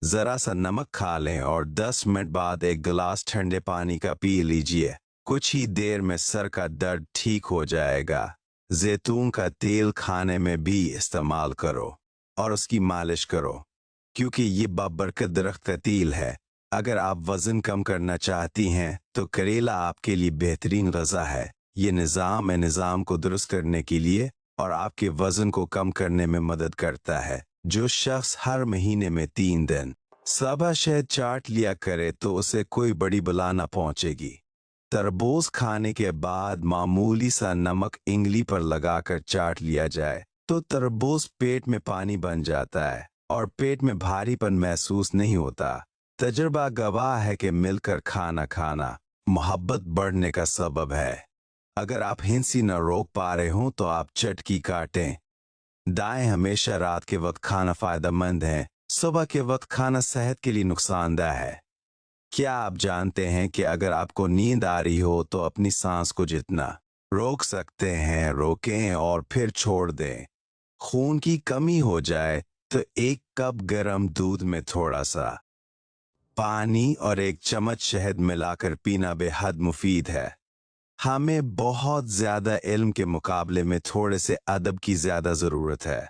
जरा सा नमक खा लें और 10 मिनट बाद एक गिलास ठंडे पानी का पी लीजिए। कुछ ही देर में सर का दर्द ठीक हो जाएगा। जैतून का तेल खाने में भी इस्तेमाल करो और उसकी मालिश करो, क्योंकि ये बाबरकत दरख्त का तेल है। अगर आप वज़न कम करना चाहती हैं तो करेला आपके लिए बेहतरीन ग़िज़ा है। ये निज़ाम को दुरुस्त करने के लिए और आपके वज़न को कम करने में मदद करता है। जो शख्स हर महीने में 3 दिन सबा शहद चाट लिया करे तो उसे कोई बड़ी बला न पहुंचेगी। तरबूज खाने के बाद मामूली सा नमक इंगली पर लगाकर चाट लिया जाए तो तरबूज पेट में पानी बन जाता है और पेट में भारीपन महसूस नहीं होता। तजुर्बा गवाह है कि मिलकर खाना खाना मोहब्बत बढ़ने का सबब है। अगर आप हिंसी न रोक पा रहे हो तो आप चटकी काटें। दाएं हमेशा रात के वक्त खाना फायदेमंद है, सुबह के वक्त खाना सेहत के लिए नुकसानदेह है। क्या आप जानते हैं कि अगर आपको नींद आ रही हो तो अपनी सांस को जितना रोक सकते हैं रोकें और फिर छोड़ दें। खून की कमी हो जाए तो एक कप गर्म दूध में थोड़ा सा पानी और एक चम्मच शहद मिलाकर पीना बेहद मुफीद है। हमें बहुत ज्यादा इल्म के मुकाबले में थोड़े से अदब की ज्यादा जरूरत है।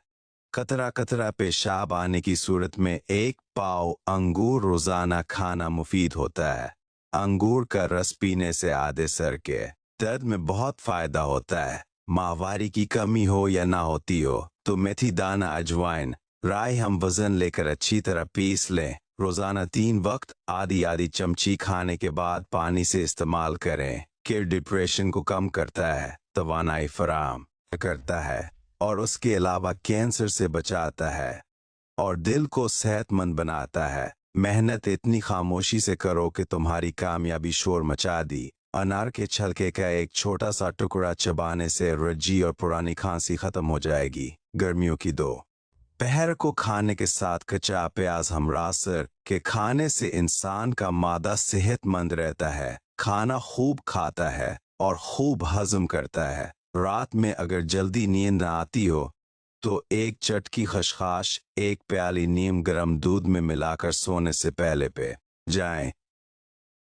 कतरा कतरा पेशाब आने की सूरत में एक पाव अंगूर रोजाना खाना मुफीद होता है। अंगूर का रस पीने से आधे सर के दर्द में बहुत फायदा होता है। माहवारी की कमी हो या ना होती हो तो मेथी दाना अजवाइन राई हम वजन लेकर अच्छी तरह पीस लें। रोजाना 3 वक्त आधी आधी चमची खाने के बाद पानी से इस्तेमाल करें कि डिप्रेशन को कम करता है, तवानाई फराहम करता है और उसके अलावा कैंसर से बचाता है और दिल को सेहतमंद बनाता है। मेहनत इतनी खामोशी से करो कि तुम्हारी कामयाबी शोर मचा दी। अनार के छिलके का एक छोटा सा टुकड़ा चबाने से रज्जी और पुरानी खांसी खत्म हो जाएगी। गर्मियों की 2 पहर को खाने के साथ कच्चा प्याज हमरासर के खाने से इंसान का मादा सेहतमंद रहता है, खाना खूब खाता है और खूब हजम करता है। रात में अगर जल्दी नींद न आती हो तो एक चटकी खसखस एक प्याली नीम गर्म दूध में मिलाकर सोने से पहले पे जाएं,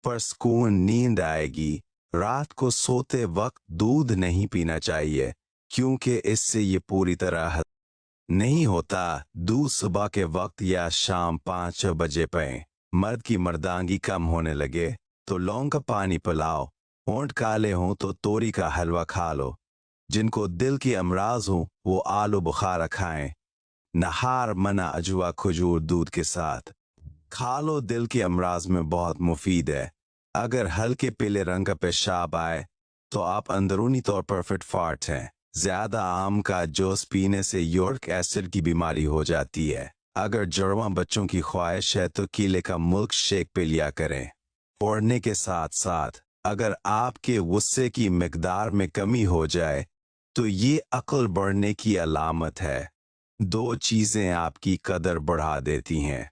पर सुकून नींद आएगी। रात को सोते वक्त दूध नहीं पीना चाहिए क्योंकि इससे ये पूरी तरह नहीं होता। दूध सुबह के वक्त या शाम 5-6 बजे पिएं। मर्द की मर्दांगी कम होने लगे तो लौंग का पानी पिलाओ। होंठ काले हों तो तोरी का हलवा खा लो। जिनको दिल की अमराज हो वो आलू बुखारा खाएं। नहार मना अजवा खजूर दूध के साथ खा लो, दिल के अमराज में बहुत मुफीद है। अगर हल्के पीले रंग का पेशाब आए तो आप अंदरूनी तौर पर फिट फाट हैं। ज्यादा आम का जूस पीने से यूरिक एसिड की बीमारी हो जाती है। अगर जुड़वा बच्चों की ख्वाहिश है तो केले का मिल्क शेक पे लिया करें। पढ़ने के साथ साथ अगर आपके गुस्से की मिकदार में कमी हो जाए तो ये अक्ल बढ़ने की अलामत है। 2 चीजें आपकी कदर बढ़ा देती हैं: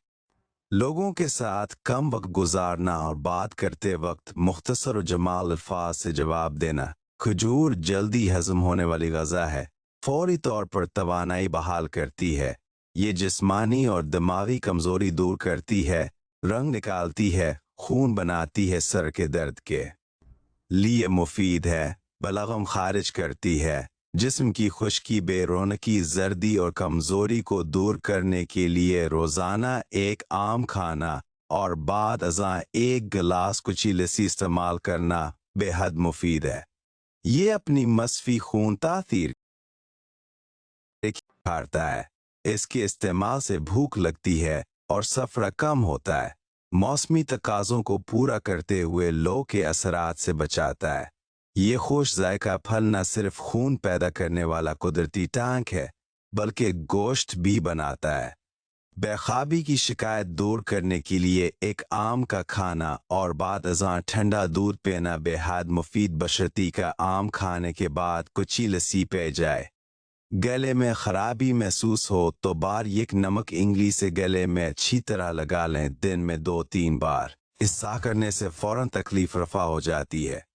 लोगों के साथ कम वक्त गुजारना और बात करते वक्त मुख्तसर और जमाल अल्फाज से जवाब देना। खजूर जल्दी हजम होने वाली ग़िज़ा है, फौरी तौर पर तवानाई बहाल करती है। ये जिस्मानी और दिमागी कमजोरी दूर करती है, रंग निकालती है, खून बनाती है, सर के दर्द के लिए मुफीद है, बलगम खारिज करती है, जिस्म की खुश्की बेरौनकी जर्दी और कमजोरी को दूर करने के लिए रोजाना एक आम खाना और बाद अज़ां एक गिलास कुची लस्सी इस्तेमाल करना बेहद मुफीद है। ये अपनी मसफी खून तासीर दिखाता है। इसके इस्तेमाल से भूख लगती है और सफरा कम होता है। मौसमी तकाज़ों को पूरा करते हुए लो के असरात से बचाता है। ये खुश जायका फल न सिर्फ खून पैदा करने वाला कुदरती टैंक है बल्कि गोश्त भी बनाता है। बेख्वाबी की शिकायत दूर करने के लिए एक आम का खाना और बाद अज़ां ठंडा दूध पीना बेहद मुफीद, बशर्ती का आम खाने के बाद कुची लस्सी पी जाए। गले में खराबी महसूस हो तो बारीक नमक इंगली से गले में अच्छी तरह लगा लें। दिन में 2-3 बार ऐसा करने से फौरन तकलीफ रफा हो जाती है।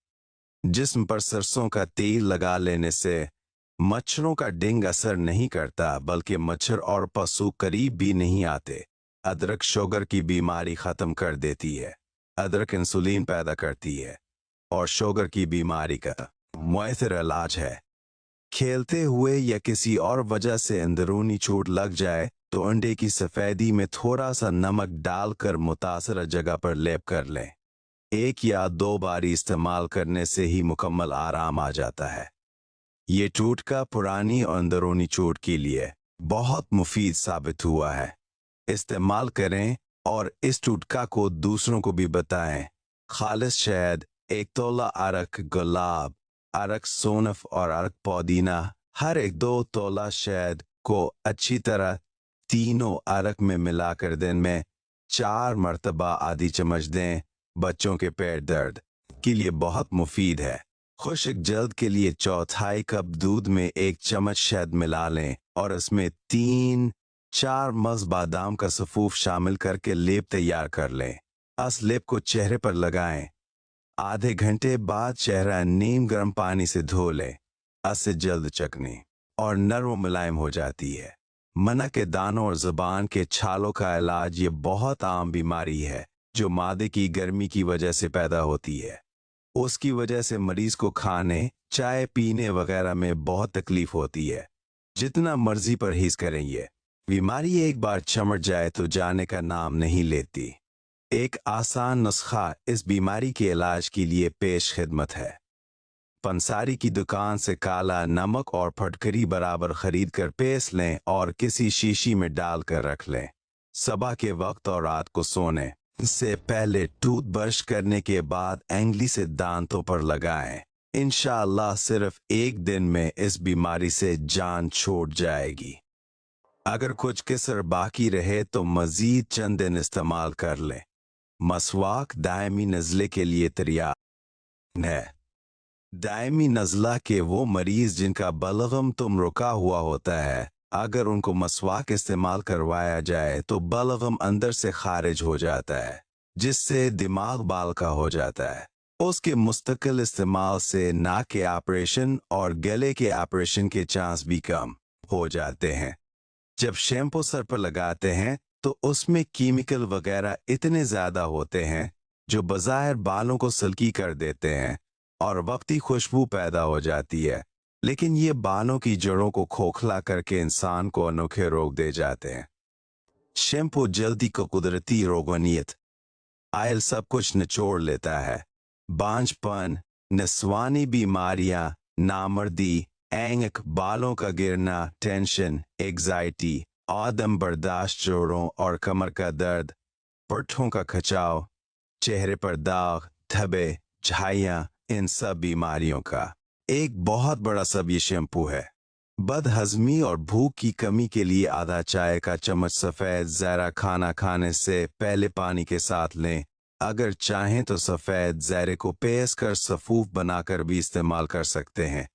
जिस्म पर सरसों का तेल लगा लेने से मच्छरों का डिंग असर नहीं करता बल्कि मच्छर और पशु करीब भी नहीं आते। अदरक शुगर की बीमारी ख़त्म कर देती है। अदरक इंसुलिन पैदा करती है और शुगर की बीमारी का मुअत्तर इलाज है। खेलते हुए या किसी और वजह से अंदरूनी चोट लग जाए तो अंडे की सफ़ेदी में थोड़ा सा नमक डालकर मुतासरा जगह पर लेप कर लें। 1 या 2 बार इस्तेमाल करने से ही मुकम्मल आराम आ जाता है। ये टोटका पुरानी और अंदरूनी चोट के लिए बहुत मुफीद साबित हुआ है। इस्तेमाल करें और इस टोटका को दूसरों को भी बताएं। खालिस शहद, 1 तोला अरक गुलाब, अरक सोनफ और अरक पुदीना, हर एक 2 तोला शहद को अच्छी तरह तीनों अरक में मिलाकर दिन में 4 मरतबा आधी चम्मच दें। बच्चों के पेट दर्द के लिए बहुत मुफीद है। खुश्क जल्द के लिए 1/4 कप दूध में 1 चम्मच शहद मिला लें और इसमें 3-4 मग़ज़ बादाम का सफ़ूफ शामिल करके लेप तैयार कर लें। इस लेप को चेहरे पर लगाएं। आधे घंटे बाद चेहरा नीम गर्म पानी से धो लें। इससे जल्द चकनी और नरम मुलायम हो जाती है। मना के दानों और ज़ुबान के छालों का इलाज ये बहुत आम बीमारी है जो मादे की गर्मी की वजह से पैदा होती है। उसकी वजह से मरीज को खाने, चाय पीने वगैरह में बहुत तकलीफ होती है। जितना मर्जी परहेज करें, ये बीमारी एक बार चमट जाए तो जाने का नाम नहीं लेती। एक आसान नुस्खा इस बीमारी के इलाज के लिए पेश खिदमत है। पंसारी की दुकान से काला नमक और फटकरी बराबर खरीद कर पेस लें और किसी शीशी में डालकर रख लें। सुबह के वक्त और रात को सोने से पहले टूथब्रश करने के बाद एंगली से दांतों पर लगाएं। इंशाअल्लाह सिर्फ 1 दिन में इस बीमारी से जान छूट जाएगी। अगर कुछ कसर बाकी रहे तो मजीद चंद दिन इस्तेमाल कर लें। मसवाक दायमी नज़ले के लिए तैयार है। दायमी नज़ला के वो मरीज जिनका बलगम तुम रुका हुआ होता है, अगर उनको मसवाक इस्तेमाल करवाया जाए तो बलगम अंदर से खारिज हो जाता है, जिससे दिमाग बाल का हो जाता है। उसके मुस्तकिल इस्तेमाल से नाक के ऑपरेशन और गले के ऑपरेशन के चांस भी कम हो जाते हैं। जब शैम्पू सर पर लगाते हैं तो उसमें केमिकल वगैरह इतने ज़्यादा होते हैं जो बज़ाहिर बालों को सिल्की कर देते हैं और वक्ती खुशबू पैदा हो जाती है, लेकिन ये बालों की जड़ों को खोखला करके इंसान को अनोखे रोग दे जाते हैं। शैम्पू जल्दी को कुदरती रोगनियत आयल सब कुछ निचोड़ लेता है। बांझपन, नस्वानी बीमारियां, नामर्दी, ऐंक, बालों का गिरना, टेंशन, एग्जाइटी, आदम बर्दाश्त, जोड़ों और कमर का दर्द, पट्ठों का खिंचाव, चेहरे पर दाग, धब्बे, झाइयाँ, इन सब बीमारियों का एक बहुत बड़ा सब ये शैम्पू है। बदहजमी और भूख की कमी के लिए आधा चाय का चम्मच सफ़ेद ज़रा खाना खाने से पहले पानी के साथ लें। अगर चाहें तो सफ़ेद ज़रे को पेस कर सफ़ूफ बनाकर भी इस्तेमाल कर सकते हैं।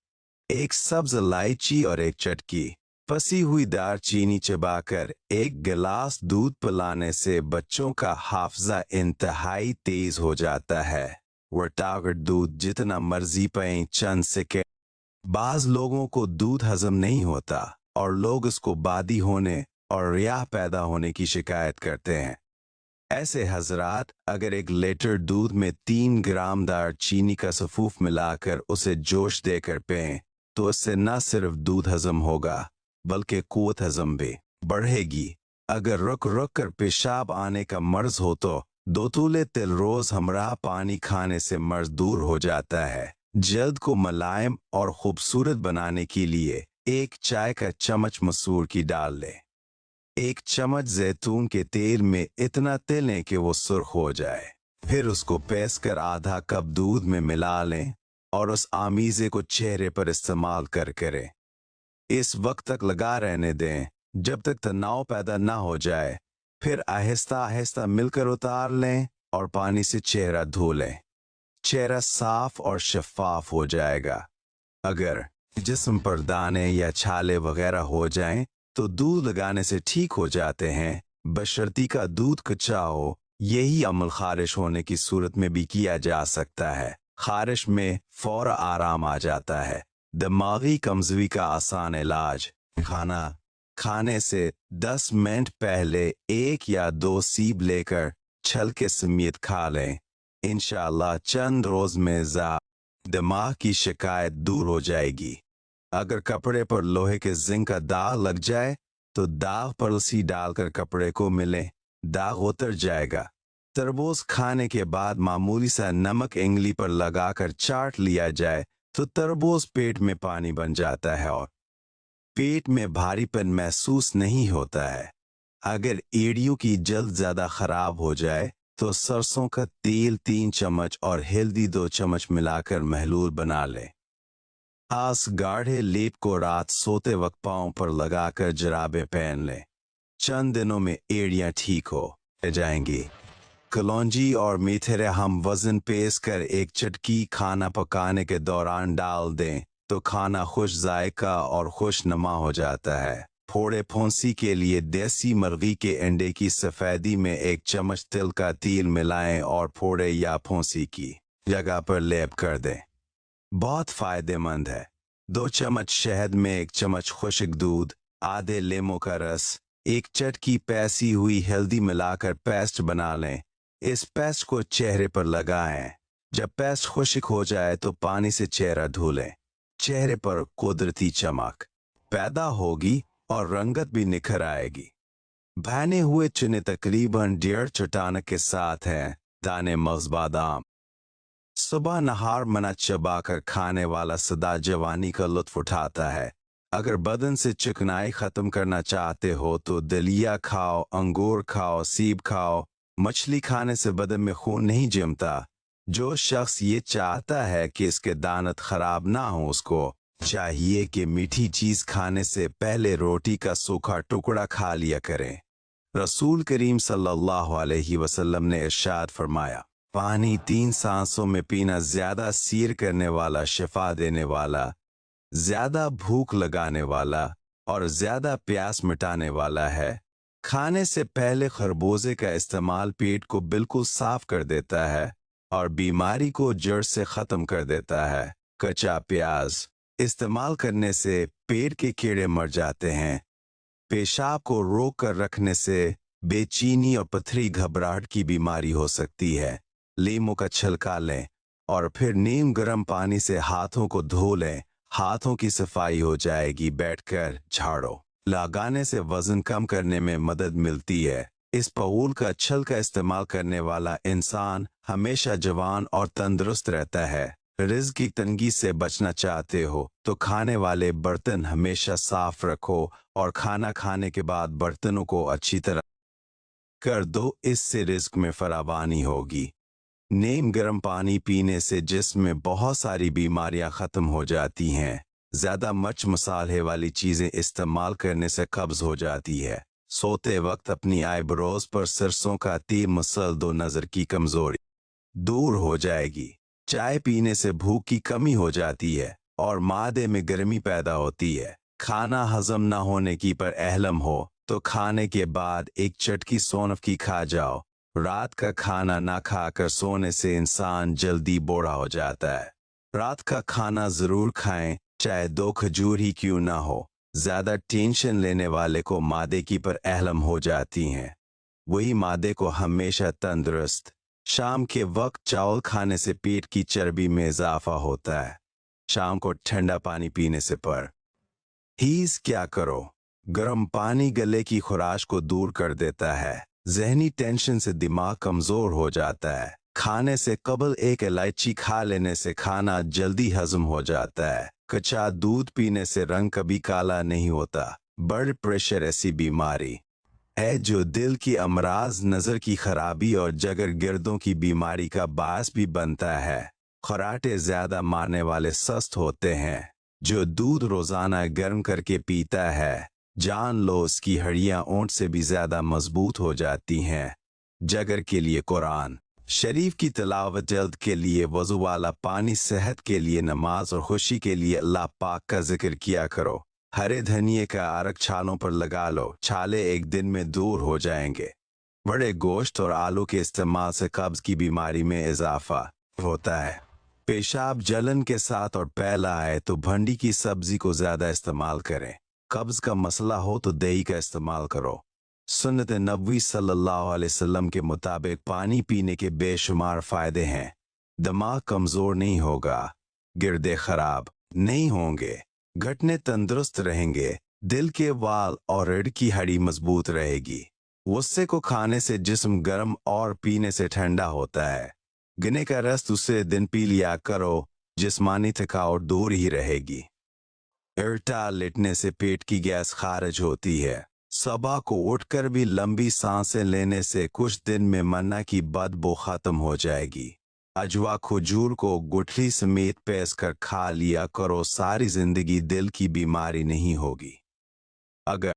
1 सब्ज़ इलायची और 1 चटकी पसी हुई दालचीनी चबाकर 1 गिलास दूध पिलाने से बच्चों का हाफ़ज़ा इंतहाई तेज़ हो जाता है। वर्तागर दूध जितना मर्जी पिएं, चंद सेकंड। बाज़ लोगों को दूध हजम नहीं होता और लोग इसको बादी होने और रियाह पैदा होने की शिकायत करते हैं। ऐसे हजरात अगर 1 लीटर दूध में 3 ग्राम दालचीनी का सफ़ूफ मिलाकर उसे जोश देकर पिएं तो इससे न सिर्फ दूध हजम होगा बल्कि क़ुव्वत हजम भी बढ़ेगी। अगर रुक रुक कर पेशाब आने का मर्ज हो तो 2 तूले तिल रोज हमरा पानी खाने से मर्ज दूर हो जाता है। जल्द को मुलायम और खूबसूरत बनाने के लिए 1 चाय का चम्मच मसूर की डाल लें। 1 चम्मच जैतून के तेल में इतना तलें कि वो सुर्ख हो जाए। फिर उसको पेस कर आधा कप दूध में मिला लें और उस आमीज़े को चेहरे पर इस्तेमाल करें। इस वक्त तक लगा रहने दें जब तक तनाव पैदा ना हो जाए। फिर आहिस्ता आहिस्ता मिलकर उतार लें और पानी से चेहरा धो लें। चेहरा साफ और शफाफ हो जाएगा। अगर जिस्म पर दाने या छाले वगैरह हो जाएं तो दूध लगाने से ठीक हो जाते हैं, बशर्ती का दूध कच्चा हो। यही अमल खारिश होने की सूरत में भी किया जा सकता है। खारिश में फौर आराम आ जाता है। दिमागी कमजोरी का आसान इलाज, खाना کھانے سے 10 منٹ پہلے 1 یا 2 سیب لے کر چھلکے سمیت کھا لیں۔ انشاءاللہ چند روز میں دماغ کی شکایت دور ہو جائے گی۔ اگر کپڑے پر لوہے کے زنگ کا داغ لگ جائے تو داغ پر السی ڈال کر کپڑے کو ملیں، داغ اتر جائے گا۔ تربوز کھانے کے بعد معمولی سا نمک انگلی پر لگا کر چاٹ لیا جائے تو تربوز پیٹ میں پانی بن جاتا ہے اور پیٹ میں بھاری پن محسوس نہیں ہوتا ہے۔ اگر ایڑیوں کی جلد زیادہ خراب ہو جائے تو سرسوں کا تیل 3 چمچ اور ہلدی 2 چمچ ملا کر محلول بنا لیں۔ اس گاڑھے لیپ کو رات سوتے وقت پاؤں پر لگا کر جرابیں پہن لیں۔ چند دنوں میں ایڑیاں ٹھیک ہو جائیں گی۔ کلونجی اور میتھرے ہم وزن پیش کر ایک چٹکی کھانا پکانے کے دوران ڈال دیں تو کھانا خوش ذائقہ اور خوش نما ہو جاتا ہے۔ پھوڑے پھونسی کے لیے دیسی مرغی کے انڈے کی سفیدی میں 1 چمچ تل کا تیل ملائیں اور پھوڑے یا پھونسی کی جگہ پر لیپ کر دیں۔ بہت فائدہ مند ہے۔ 2 چمچ شہد میں 1 چمچ خشک دودھ، آدھے لیموں کا رس، 1 چٹکی پیسی ہوئی ہلدی ملا کر پیسٹ بنا لیں۔ اس پیسٹ کو چہرے پر لگائیں۔ جب پیسٹ خشک ہو جائے تو پانی سے چہرہ دھولیں۔ چہرے پر قدرتی چمک پیدا ہوگی اور رنگت بھی نکھر آئے گی۔ بھنے ہوئے چنے تقریباً 1.5 چٹانک کے ساتھ ہیں۔ دانے مغز بادام۔ صبح نہار منا چبا کر کھانے والا سدا جوانی کا لطف اٹھاتا ہے۔ اگر بدن سے چکنائی ختم کرنا چاہتے ہو تو دلیا کھاؤ، انگور کھاؤ، سیب کھاؤ۔ مچھلی کھانے سے بدن میں خون نہیں جمتا۔ جو شخص یہ چاہتا ہے کہ اس کے دانت خراب نہ ہوں، اس کو چاہیے کہ میٹھی چیز کھانے سے پہلے روٹی کا سوکھا ٹکڑا کھا لیا کریں۔ رسول کریم صلی اللہ علیہ وسلم نے ارشاد فرمایا، پانی 3 سانسوں میں پینا زیادہ سیر کرنے والا، شفا دینے والا، زیادہ بھوک لگانے والا اور زیادہ پیاس مٹانے والا ہے۔ کھانے سے پہلے خربوزے کا استعمال پیٹ کو بالکل صاف کر دیتا ہے اور بیماری کو جڑ سے ختم کر دیتا ہے۔ کچا پیاز استعمال کرنے سے پیٹ کے کیڑے مر جاتے ہیں۔ پیشاب کو روک کر رکھنے سے بے چینی اور پتھری گھبراہٹ کی بیماری ہو سکتی ہے۔ لیموں کا چھلکا لیں اور پھر نیم گرم پانی سے ہاتھوں کو دھو لیں۔ ہاتھوں کی صفائی ہو جائے گی۔ بیٹھ کر جھاڑو لگانے سے وزن کم کرنے میں مدد ملتی ہے۔ اس پغول کا چھل کا استعمال کرنے والا انسان ہمیشہ جوان اور تندرست رہتا ہے۔ رزق کی تنگی سے بچنا چاہتے ہو تو کھانے والے برتن ہمیشہ صاف رکھو اور کھانا کھانے کے بعد برتنوں کو اچھی طرح کر دو، اس سے رزق میں فراوانی ہوگی۔ نیم گرم پانی پینے سے جسم میں بہت ساری بیماریاں ختم ہو جاتی ہیں۔ زیادہ مرچ مصالحے والی چیزیں استعمال کرنے سے قبض ہو جاتی ہے۔ سوتے وقت اپنی آئی بروز پر سرسوں کا تیل مسل دو، نظر کی کمزوری دور ہو جائے گی۔ چائے پینے سے بھوک کی کمی ہو جاتی ہے اور معدے میں گرمی پیدا ہوتی ہے۔ کھانا ہضم نہ ہونے کی پر اہلم ہو تو کھانے کے بعد 1 چٹکی سونف کی کھا جاؤ۔ رات کا کھانا نہ کھا کر سونے سے انسان جلدی بوڑھا ہو جاتا ہے۔ رات کا کھانا ضرور کھائیں، چاہے 2 کھجور ہی کیوں نہ ہو۔ زیادہ ٹینشن لینے والے کو معدے کی پر اہلم ہو جاتی ہیں، وہی معدے کو ہمیشہ تندرست۔ شام کے وقت چاول کھانے سے پیٹ کی چربی میں اضافہ ہوتا ہے۔ شام کو ٹھنڈا پانی پینے سے پرہیز کیا کرو۔ گرم پانی گلے کی خراش کو دور کر دیتا ہے۔ ذہنی ٹینشن سے دماغ کمزور ہو جاتا ہے۔ کھانے سے قبل 1 الائچی کھا لینے سے کھانا جلدی ہضم ہو جاتا ہے۔ کچا دودھ پینے سے رنگ کبھی کالا نہیں ہوتا۔ بلڈ پریشر ایسی بیماری ہے جو دل کی امراض، نظر کی خرابی اور جگر گردوں کی بیماری کا باعث بھی بنتا ہے۔ خراٹے زیادہ مارنے والے سست ہوتے ہیں۔ جو دودھ روزانہ گرم کر کے پیتا ہے، جان لو اس کی ہڈیاں اونٹ سے بھی زیادہ مضبوط ہو جاتی ہیں۔ جگر کے لیے قرآن شریف کی تلاوت، جلد کے لیے وضو والا پانی، صحت کے لیے نماز اور خوشی کے لیے اللہ پاک کا ذکر کیا کرو۔ ہرے دھنیے کا عرق چھالوں پر لگا لو، چھالے 1 دن میں دور ہو جائیں گے۔ بڑے گوشت اور آلو کے استعمال سے قبض کی بیماری میں اضافہ ہوتا ہے۔ پیشاب جلن کے ساتھ اور پھیلا آئے تو بھنڈی کی سبزی کو زیادہ استعمال کریں۔ कब्ज का मसला हो तो दही का इस्तेमाल करो। सुन्नत नबवी सल्लल्लाहु अलैहि वसल्लम के मुताबिक पानी पीने के बेशुमार फायदे हैं। दिमाग कमजोर नहीं होगा, गिरदे खराब नहीं होंगे, घुटने तंदुरुस्त रहेंगे, दिल के वाल और रीढ़ की हड्डी मजबूत रहेगी। गुस्से को खाने से जिस्म गर्म और पीने से ठंडा होता है। गन्ने का रस दूसरे दिन पी लिया करो, जिस्मानी थकावट दूर ही रहेगी। इल्टा लेटने से पेट की गैस खारिज होती है। सुबह को उठकर भी लंबी सांसें लेने से कुछ दिन में मन्ना की बदबू खत्म हो जाएगी। अजवा खजूर को गुठली समेत पेस कर खा लिया करो, सारी जिंदगी दिल की बीमारी नहीं होगी। अगर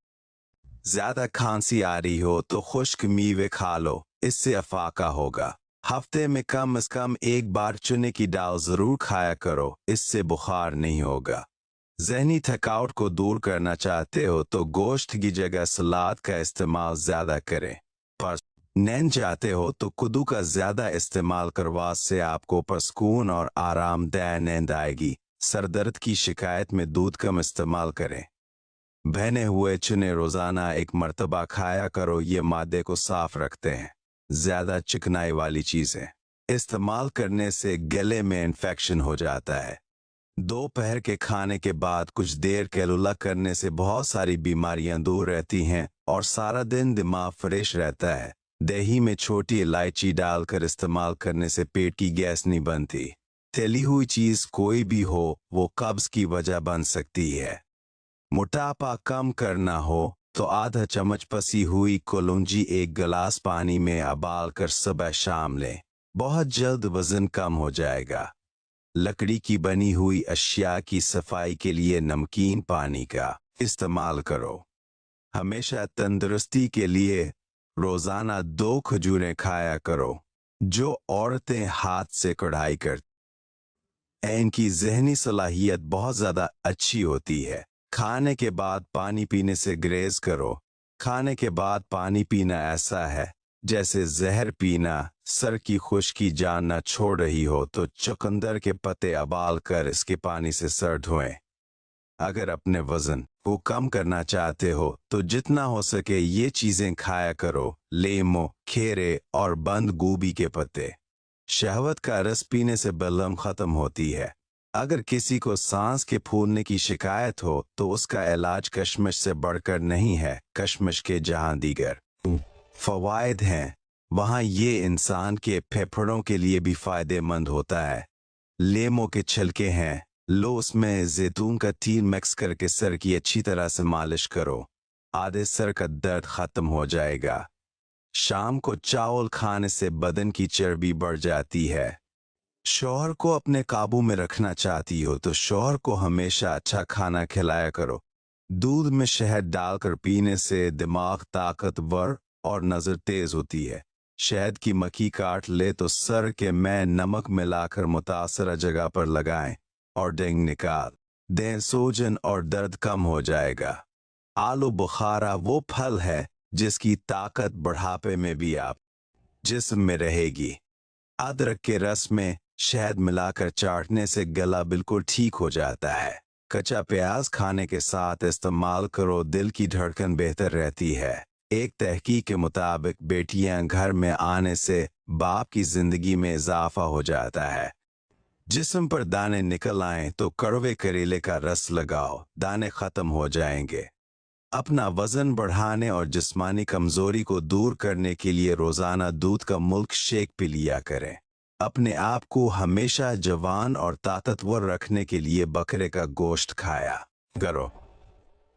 ज्यादा खांसी आ रही हो तो खुश्क मेवे खा लो, इससे अफाका होगा। हफ्ते में कम से कम एक बार चने की दाल जरूर खाया करो, इससे बुखार नहीं होगा। ज़हनी थकावट को दूर करना चाहते हो तो गोश्त की जगह सलाद का इस्तेमाल ज्यादा करें। पर नींद चाहते हो तो कद्दू का ज्यादा इस्तेमाल करवा से आपको परसकून और आरामदेह नींद आएगी। सरदर्द की शिकायत में दूध कम इस्तेमाल करें। बहने हुए चने रोजाना एक मर्तबा खाया करो, ये मादे को साफ रखते हैं। ज्यादा चिकनाई वाली चीजें इस्तेमाल करने से गले में इन्फेक्शन हो जाता है। दोपहर के खाने के बाद कुछ देर कैलुला करने से बहुत सारी बीमारियां दूर रहती हैं और सारा दिन दिमाग फ्रेश रहता है। दही में छोटी इलायची डालकर इस्तेमाल करने से पेट की गैस नहीं बनती। तली हुई चीज कोई भी हो वो कब्ज की वजह बन सकती है। मोटापा कम करना हो तो आधा चम्मच पसी हुई कलौंजी एक गिलास पानी में उबाल कर सुबह शाम लें, बहुत जल्द वजन कम हो जाएगा। लकड़ी की बनी हुई अशिया की सफाई के लिए नमकीन पानी का इस्तेमाल करो। हमेशा तंदुरुस्ती के लिए रोजाना 2 खजूरें खाया करो। जो औरतें हाथ से कढ़ाई करती हैं इनकी जहनी सलाहियत बहुत ज्यादा अच्छी होती है। खाने के बाद पानी पीने से गुरेज करो। खाने के बाद पानी पीना ऐसा है जैसे जहर पीना। सर की खुश्की जान न छोड़ रही हो तो चुकंदर के पत्ते उबाल कर इसके पानी से सर धोएं। अगर अपने वजन को कम करना चाहते हो तो जितना हो सके ये चीजें खाया करो। लीमू, खीरे और बंद गोभी के पत्ते। शहवत का रस पीने से बलगम खत्म होती है। अगर किसी को सांस के फूलने की शिकायत हो तो उसका इलाज कशमिश से बढ़कर नहीं है। कशमिश के जहां दीगर फवायद हैं वहां ये इंसान के फेफड़ों के लिए भी फायदेमंद होता है। लीमू के छिलके हैं, लो उसमें जैतून का तेल मिक्स करके सर की अच्छी तरह से मालिश करो, आधे सर का दर्द खत्म हो जाएगा। शाम को चावल खाने से बदन की चर्बी बढ़ जाती है। शौहर को अपने काबू में रखना चाहती हो तो शौहर को हमेशा अच्छा खाना खिलाया करो। दूध में शहद डालकर पीने से दिमाग ताकतवर और नजर तेज होती है। शहद की मक्खी काट ले तो सर के में नमक मिलाकर मुतासरा जगह पर लगाएं और डेंग निकाल दें, सूजन और दर्द कम हो जाएगा। आलू बुखारा वो फल है जिसकी ताकत बुढ़ापे में भी आप जिस्म में रहेगी। अदरक के रस में शहद मिलाकर चाटने से गला बिल्कुल ठीक हो जाता है। कच्चा प्याज खाने के साथ इस्तेमाल करो, दिल की धड़कन बेहतर रहती है। एक तहकीक के मुताबिक बेटियां घर में आने से बाप की जिंदगी में इजाफा हो जाता है। जिस्म पर दाने निकल आए तो कड़वे करेले का रस लगाओ, दाने खत्म हो जाएंगे। अपना वजन बढ़ाने और जिस्मानी कमजोरी को दूर करने के लिए रोजाना दूध का मिल्क शेक पी लिया करें। अपने आप को हमेशा जवान और ताकतवर रखने के लिए बकरे का गोश्त खाया करो।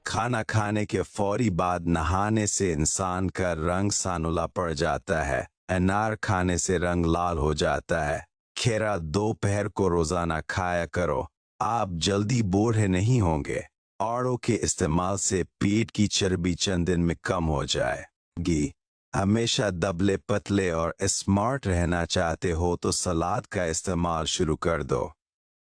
खाना खाने के फौरी बाद नहाने से इंसान का रंग सानुला पड़ जाता है। अनार खाने से रंग लाल हो जाता है। खीरा दोपहर को रोजाना खाया करो, आप जल्दी बूढ़े नहीं होंगे। औरों के इस्तेमाल से पेट की चर्बी चंद दिन में कम हो जाएगी। हमेशा दबले पतले और स्मार्ट रहना चाहते हो तो सलाद का इस्तेमाल शुरू कर दो।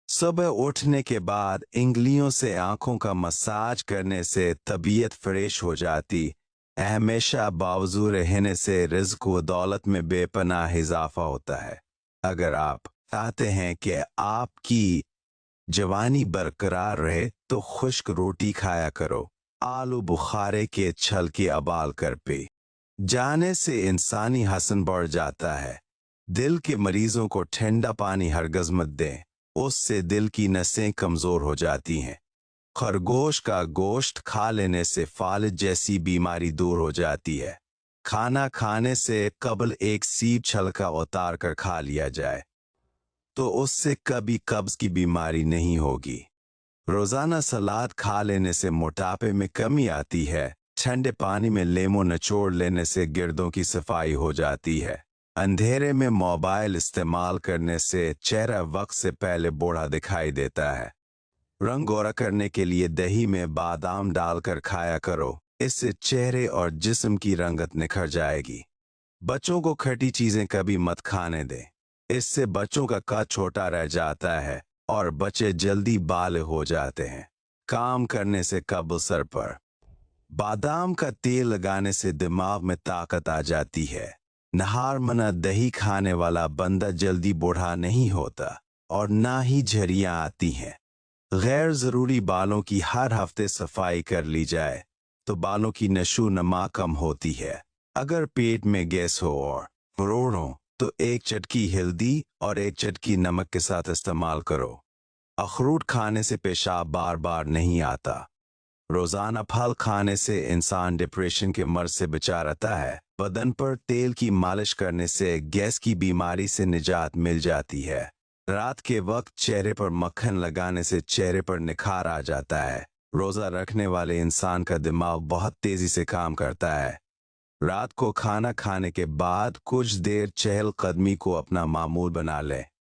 सुबह उठने के बाद इंगलियों से आंखों का मसाज करने से तबीयत फ्रेश हो जाती। हमेशा बावजू रहने से रिज़्क व दौलत में बेपनाह इजाफा होता है। अगर आप चाहते हैं कि आपकी जवानी बरकरार रहे तो खुश्क रोटी खाया करो। आलू बुखारे के छल के अबाल कर पे जाने से इंसानी हसन बढ़ जाता है। दिल के मरीजों को ठंडा पानी हरगज मत दें, उससे दिल की नसें कमजोर हो जाती हैं। खरगोश का गोश्त खा लेने से फालिज जैसी बीमारी दूर हो जाती है। खाना खाने से कबल एक सीब छलका उतार कर खा लिया जाए तो उससे कभी कब्ज की बीमारी नहीं होगी। रोजाना सलाद खा लेने से मोटापे में कमी आती है। ठंडे पानी में लेमू निचोड़ लेने से गिर्दों की सफाई हो जाती है। अंधेरे में मोबाइल इस्तेमाल करने से चेहरा वक्त से पहले बूढ़ा दिखाई देता है। रंग गोरा करने के लिए दही में बादाम डालकर खाया करो, इससे चेहरे और जिस्म की रंगत निखर जाएगी। बच्चों को खट्टी चीजें कभी मत खाने दें, इससे बच्चों का कद छोटा रह जाता है और बच्चे जल्दी बालिग हो जाते हैं। काम करने से कब्ल सर पर बादाम का तेल लगाने से दिमाग में ताकत आ जाती है। नहार मना दही खाने वाला बंदा जल्दी बूढ़ा नहीं होता और ना ही झरियां आती हैं। गैर जरूरी बालों की हर हफ्ते सफाई कर ली जाए तो बालों की नशो नमा कम होती है। अगर पेट में गैस हो और रोड़ हो तो एक चटकी हल्दी और एक चटकी नमक के साथ इस्तेमाल करो। अखरोट खाने से पेशाब बार बार नहीं आता। रोजाना फल खाने से इंसान डिप्रेशन के मर्ज से बचा रहता है। बदन पर तेल की मालिश करने से गैस की बीमारी से निजात मिल जाती है। रात के वक्त चेहरे पर मक्खन लगाने से चेहरे पर निखार आ जाता है। रोजा रखने वाले इंसान का दिमाग बहुत तेजी से काम करता है। रात को खाना खाने के बाद कुछ देर चहल कदमी को अपना मामूल बना लें।